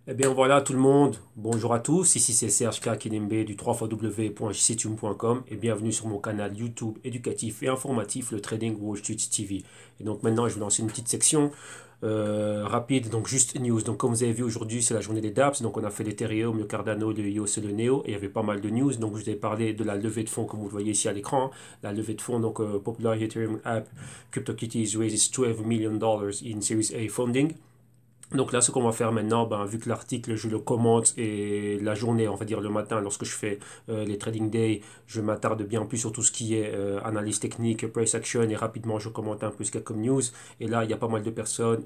Eh bien voilà tout le monde, bonjour à tous, ici c'est Serge Kinembe du www.jctune.com et bienvenue sur mon canal YouTube éducatif et informatif, le Trading Wall Street TV. Et donc maintenant je vais lancer une petite section rapide, donc juste news. Donc comme vous avez vu aujourd'hui c'est la journée des DApps, donc on a fait l'Ethereum, le Cardano, le EOS et le Neo et il y avait pas mal de news. Donc je vous ai parlé de la levée de fonds comme vous le voyez ici à l'écran, la levée de fonds, donc Popular Ethereum App CryptoKitties raises $12 million in Series A funding. Donc là, ce qu'on va faire maintenant, ben, vu que l'article, je le commente et la journée, on va dire le matin, lorsque je fais les trading days, je m'attarde bien plus sur tout ce qui est analyse technique, price action et rapidement, je commente un peu ce qu'il y a comme news. Et là, il y a pas mal de personnes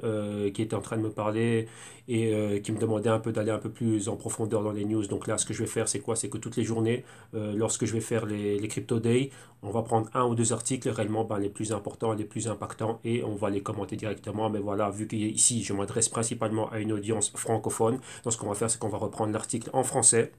qui étaient en train de me parler et qui me demandaient un peu d'aller un peu plus en profondeur dans les news. Donc là, ce que je vais faire, c'est quoi? C'est que toutes les journées, lorsque je vais faire les crypto days, on va prendre un ou deux articles réellement ben, les plus importants, les plus impactants et on va les commenter directement. Mais voilà, vu qu'ici je m'adresse principalement à une audience francophone, donc ce qu'on va faire c'est qu'on va reprendre l'article en français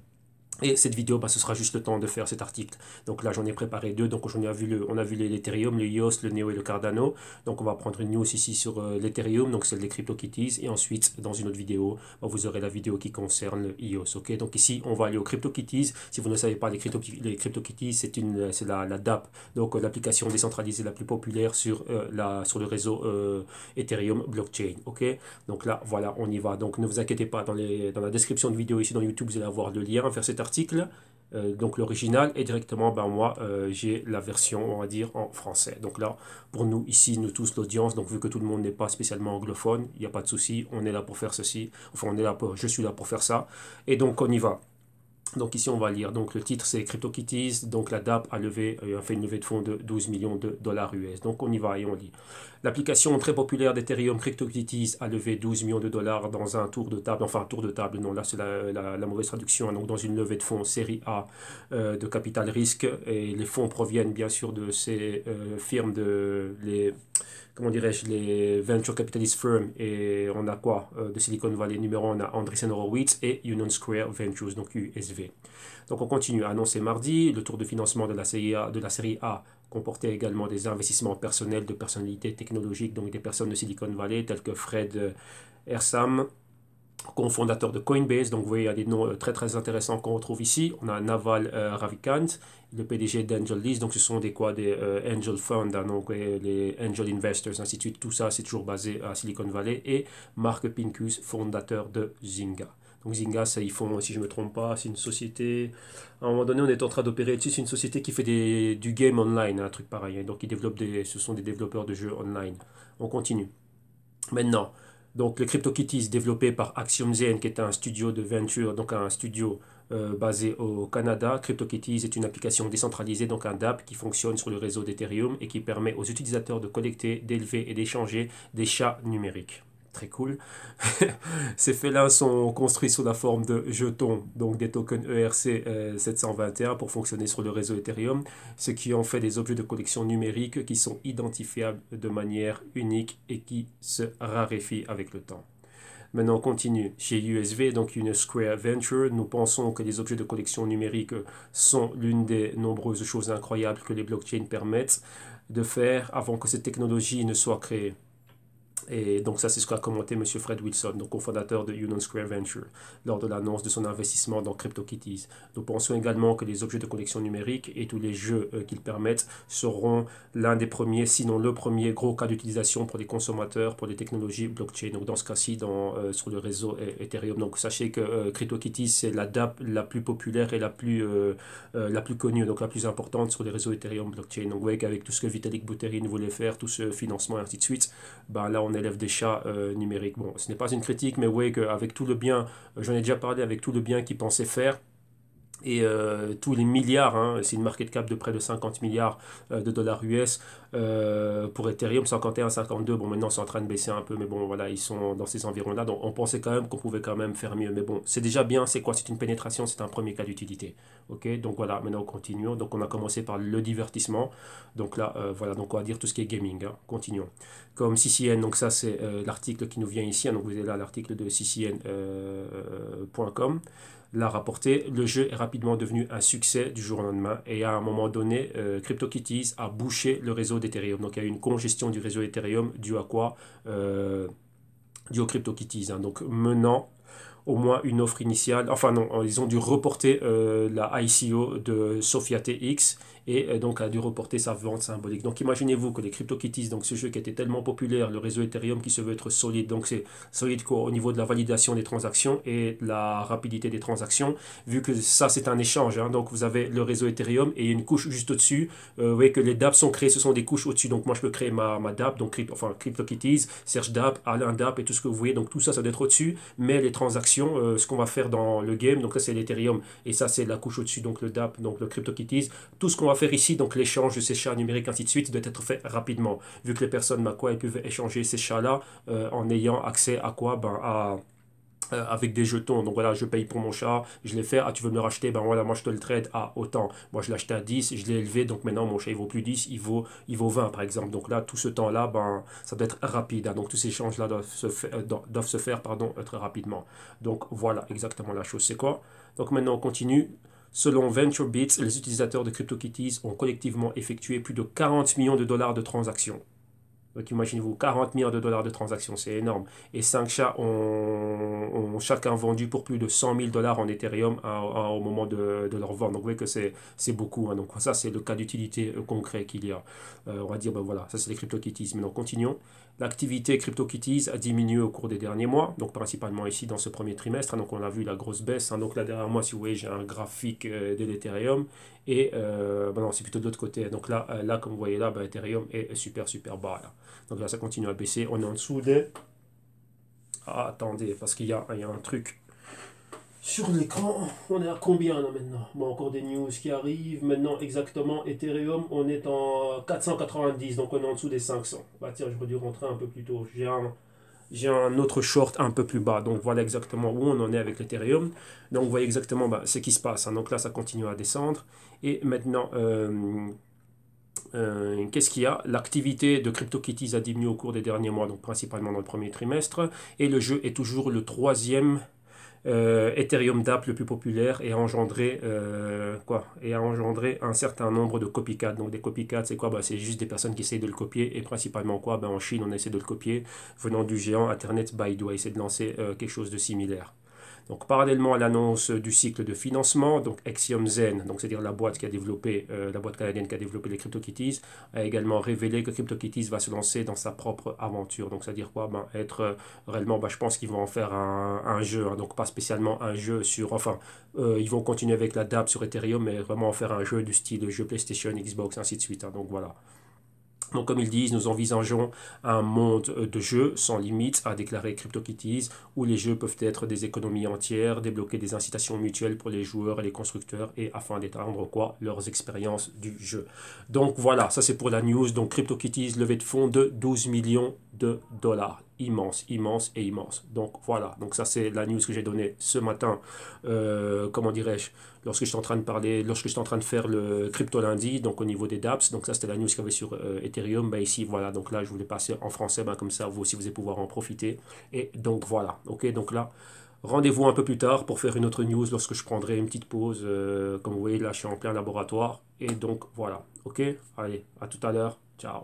et cette vidéo, bah, ce sera juste le temps de faire cet article. Donc là, j'en ai préparé deux. Donc on a vu l'Ethereum, le EOS, le Neo et le Cardano. Donc on va prendre une news ici sur l'Ethereum, donc celle des CryptoKitties. Et ensuite, dans une autre vidéo, bah, vous aurez la vidéo qui concerne le EOS. Ok, donc ici, on va aller aux CryptoKitties. Si vous ne savez pas, les CryptoKitties, c'est la DApp, donc l'application décentralisée la plus populaire sur le réseau Ethereum blockchain. Ok, donc là, voilà, on y va. Donc ne vous inquiétez pas, dans la description de vidéo ici dans YouTube, vous allez avoir le lien vers cet article. Donc l'original et directement, ben moi, j'ai la version, on va dire, en français. Donc là, pour nous, ici, nous tous, l'audience, donc vu que tout le monde n'est pas spécialement anglophone, il n'y a pas de souci, on est là pour faire ceci. Enfin, je suis là pour faire ça. Et donc, on y va. Donc ici on va lire, donc le titre c'est CryptoKitties, donc la DApp a fait une levée de fonds de 12 millions de dollars US. Donc on y va et on lit. L'application très populaire d'Ethereum CryptoKitties a levé 12 millions de dollars dans un tour de table, enfin un tour de table, non là c'est la mauvaise traduction, hein. Donc dans une levée de fonds série A de capital risque et les fonds proviennent bien sûr de ces firmes comment dirais-je, les venture capitalist firms. Et on a quoi de Silicon Valley numéro 1, on a Andreessen Horowitz et Union Square Ventures, donc USV. Donc on continue. Annoncé mardi, le tour de financement de la série A comportait également des investissements personnels de personnalités technologiques, donc des personnes de Silicon Valley, telles que Fred Ersam, cofondateur de Coinbase. Donc vous voyez, il y a des noms très très intéressants qu'on retrouve ici. On a Naval Ravikant, le PDG d'Angel List. Donc ce sont des Angel Funds, hein, donc les Angel Investors, ainsi de suite. Tout ça, c'est toujours basé à Silicon Valley. Et Mark Pincus, fondateur de Zynga. Donc Zynga, ça, ils font, si je ne me trompe pas, c'est une société. À un moment donné, on est en train d'opérer dessus. C'est une société qui fait du game online, un truc pareil. Donc ce sont des développeurs de jeux online. On continue. Maintenant, donc le CryptoKitties développé par Axiom Zen, qui est un studio de venture, donc un studio basé au Canada. CryptoKitties est une application décentralisée, donc un DApp qui fonctionne sur le réseau d'Ethereum et qui permet aux utilisateurs de collecter, d'élever et d'échanger des chats numériques. Très cool. Ces félins sont construits sous la forme de jetons, donc des tokens ERC 721 pour fonctionner sur le réseau Ethereum, ce qui en fait des objets de collection numérique qui sont identifiables de manière unique et qui se raréfient avec le temps. Maintenant, on continue. Chez USV, donc une Square Venture, nous pensons que les objets de collection numérique sont l'une des nombreuses choses incroyables que les blockchains permettent de faire avant que cette technologie ne soit créée. Et donc ça, c'est ce qu'a commenté M. Fred Wilson, donc cofondateur de Union Square Venture, lors de l'annonce de son investissement dans CryptoKitties. Nous pensons également que les objets de collection numérique et tous les jeux qu'ils permettent seront l'un des premiers, sinon le premier gros cas d'utilisation pour les consommateurs, pour les technologies blockchain. Donc dans ce cas-ci, sur le réseau Ethereum. Donc sachez que CryptoKitties, c'est la DApp la plus populaire et la plus connue, donc la plus importante sur les réseaux Ethereum blockchain. Donc vous voyez qu'avec tout ce que Vitalik Buterin voulait faire, tout ce financement et ainsi de suite, ben là on élève des chats numériques. Bon, ce n'est pas une critique, mais vous voyez qu'avec tout le bien, j'en ai déjà parlé, avec tout le bien qu'ils pensaient faire, et tous les milliards, hein, c'est une market cap de près de 50 milliards de dollars US pour Ethereum, 51, 52. Bon, maintenant c'est en train de baisser un peu, mais bon, voilà, ils sont dans ces environs-là. Donc on pensait quand même qu'on pouvait quand même faire mieux. Mais bon, c'est déjà bien. C'est quoi? C'est une pénétration, c'est un premier cas d'utilité. Ok, donc voilà, maintenant on continue. Donc on a commencé par le divertissement. Donc là, voilà, donc on va dire tout ce qui est gaming. Hein. Continuons. Comme CCN, donc ça c'est l'article qui nous vient ici. Hein, donc vous avez là l'article de ccn.com l'a rapporté, le jeu est rapidement devenu un succès du jour au lendemain et à un moment donné, CryptoKitties a bouché le réseau d'Ethereum. Donc il y a eu une congestion du réseau Ethereum due à quoi Due au CryptoKitties. Hein. Donc menant au moins une offre initiale. Enfin non, ils ont dû reporter la ICO de Sophia TX et donc a dû reporter sa vente symbolique. Donc imaginez-vous que les CryptoKitties, donc ce jeu qui était tellement populaire, le réseau Ethereum qui se veut être solide, donc c'est solide quoi, au niveau de la validation des transactions et de la rapidité des transactions, vu que ça c'est un échange, hein, donc vous avez le réseau Ethereum et une couche juste au-dessus, vous voyez que les dApps sont créés, ce sont des couches au-dessus, donc moi je peux créer ma dApp, donc CryptoKitties, Serge dApp, Alain dApp et tout ce que vous voyez, donc tout ça doit être au-dessus, mais les transactions, ce qu'on va faire dans le game, donc là c'est l'Ethereum et ça c'est la couche au-dessus, donc le dApp, donc le CryptoKitties, tout ce qu'on va faire ici, donc l'échange de ces chats numériques, ainsi de suite, doit être fait rapidement. Vu que les personnes, bah, quoi, elles peuvent échanger ces chats-là en ayant accès à quoi ben, avec des jetons. Donc voilà, je paye pour mon chat, je l'ai fait, ah tu veux me le racheter, ben voilà, moi je te le trade à autant. Moi je l'ai acheté à 10, je l'ai élevé, donc maintenant mon chat il vaut plus 10, il vaut 20 par exemple. Donc là, tout ce temps-là, ben, ça doit être rapide, hein. Donc tous ces échanges-là doivent se faire pardon, très rapidement. Donc voilà exactement la chose, c'est quoi. Donc maintenant on continue. Selon VentureBeat, les utilisateurs de CryptoKitties ont collectivement effectué plus de 40 millions de dollars de transactions. Donc imaginez-vous, 40 millions de dollars de transactions, c'est énorme. Et 5 chats ont chacun vendu pour plus de 100 000 dollars en Ethereum au moment de leur vente. Donc vous voyez que c'est beaucoup, hein. Donc ça, c'est le cas d'utilité concret qu'il y a. On va dire, ben voilà, ça c'est les CryptoKitties. Maintenant, continuons. L'activité CryptoKitties a diminué au cours des derniers mois, donc principalement ici dans ce premier trimestre. Donc on a vu la grosse baisse, hein. Donc là derrière moi, si vous voyez, j'ai un graphique de l'Ethereum. Et ben non, c'est plutôt de l'autre côté. Donc là, comme vous voyez là, ben, Ethereum est super, super bas là. Donc là, ça continue à baisser. On est en dessous des... Ah, attendez, parce qu'il y a un truc sur l'écran. On est à combien là maintenant? Bon, encore des news qui arrivent. Maintenant, exactement, Ethereum, on est en 490. Donc on est en dessous des 500. Bah tiens, j'aurais dû rentrer un peu plus tôt. J'ai un autre short un peu plus bas. Donc voilà exactement où on en est avec l'Ethereum. Donc vous voyez exactement bah, ce qui se passe, hein. Donc là, ça continue à descendre. Et maintenant... qu'est-ce qu'il y a? L'activité de CryptoKitties a diminué au cours des derniers mois, donc principalement dans le premier trimestre, et le jeu est toujours le troisième Ethereum dApp le plus populaire et a engendré un certain nombre de copycats. Donc des copycats, c'est quoi? Bah, c'est juste des personnes qui essayent de le copier et principalement quoi? Bah, en Chine, on essaie de le copier venant du géant Internet Baidu, essaie de lancer quelque chose de similaire. Donc, parallèlement à l'annonce du cycle de financement, donc Axiom Zen, donc c'est-à-dire la boîte canadienne qui a développé les CryptoKitties, a également révélé que CryptoKitties va se lancer dans sa propre aventure. Donc, c'est-à-dire quoi? Ben, être réellement, je pense qu'ils vont en faire un jeu, hein. Donc pas spécialement un jeu sur, enfin, ils vont continuer avec la dApp sur Ethereum, mais vraiment en faire un jeu du style jeu PlayStation, Xbox, ainsi de suite, hein. Donc voilà. Donc, comme ils disent, nous envisageons un monde de jeux sans limite, a déclaré CryptoKitties, où les jeux peuvent être des économies entières, débloquer des incitations mutuelles pour les joueurs et les constructeurs, et afin d'étendre quoi leurs expériences du jeu. Donc voilà, ça c'est pour la news. Donc CryptoKitties, levée de fonds de 12 millions de dollars. Immense, immense et immense. Donc voilà, donc ça c'est la news que j'ai donnée ce matin, comment dirais-je, lorsque j'étais en train de faire le crypto lundi, donc au niveau des dApps, donc ça c'était la news qu'il y avait sur Ethereum, bah ici voilà, donc là je voulais passer en français, bah, comme ça vous aussi vous allez pouvoir en profiter, et donc voilà, ok, donc là, rendez-vous un peu plus tard pour faire une autre news lorsque je prendrai une petite pause, comme vous voyez là je suis en plein laboratoire, et donc voilà, ok, allez, à tout à l'heure, ciao.